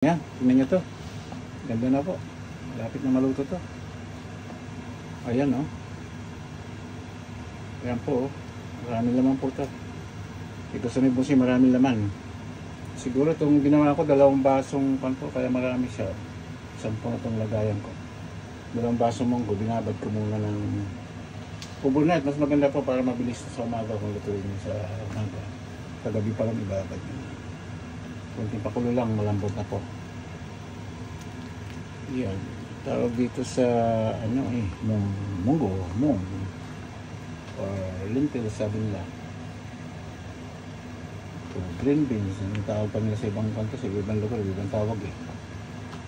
Yan, tingnan nyo to. Ganda na po. Malapit na maluto to. Ayan oh. Ayan po oh. Maraming laman po to. Ito sa Nibusi maraming laman. Siguro itong ginawa ko 2 basong pan po, kaya marami siya. 10 na itong lagayan ko. 2 basong munggo, binabad ko muna ng overnight. Mas maganda po para mabilis sa umaga kung lutuin nyo sa umaga. Kagabi pa lang ibabad nyo. Kunting pakulo lang, malambot na po. Yan. Tawag dito sa ano munggo, or lentil sabi nila. O green beans, ang tawag pa nila sa ibang kanto, sa ibang lugar, ibang tawag eh.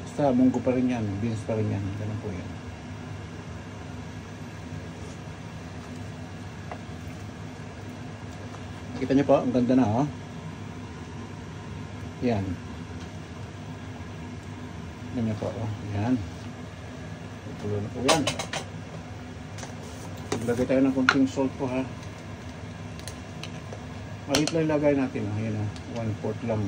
Basta munggo pa rin yan, beans pa rin yan, ganun po yan. Kita nyo po, ang ganda na oh. Yan. Ganyan po oh. Yan. Tulo na po yan. Maglagay tayo ng konting salt po ha. Malit lang ilagay natin oh. Yan oh. 1/4 lang.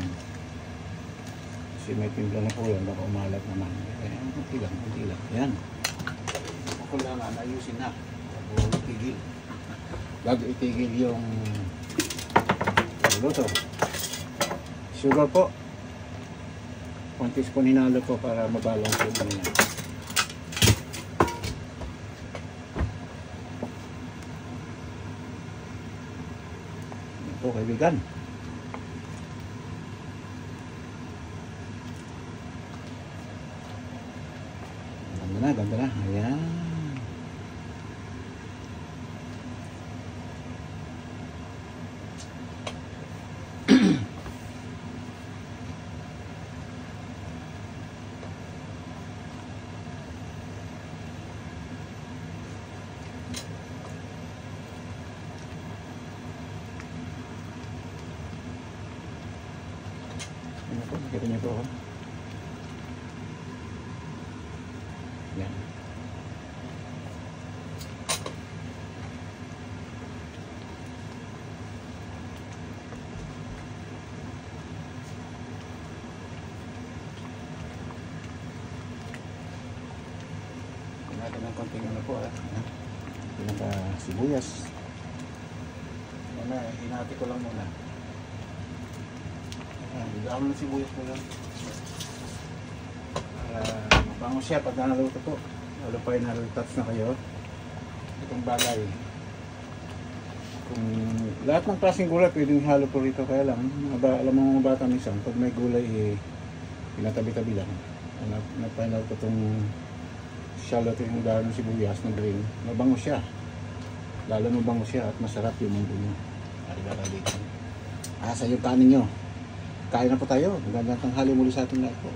Kasi may timpla na po yan. Baka umalat naman. Ayan. Kunti lang. Kunti lang. Yan. Ako lang ayusin na. Bago itigil. Bago itigil yung luto. Sugar po. Konti spoon hinalo po para mabalance yung ano yan. Yan po kaibigan. Ganda na, ganda na. Ayan. Kita niyo po. Yan. Natin ng konting ano po pinaka sibuyas. Hinati ko lang muna. Bigyan ng sibuyas mo lang para mabango siya pag naluto po. Lalo pa yung nalutats na kayo itong bagay. Kung lahat ng klaseng gulay pwedeng halo po rito, kaya lang alam mo mga bata minsan pag may gulay pinatabi-tabi lang. Nag-find out ko itong shallot yung dahon ng sibuyas na green, mabango siya, lalo mabango siya at masarap yung munggo nyo. Sa yung kanin nyo. Kain na po tayo. Magandang tanghali muli sa ating lahat po.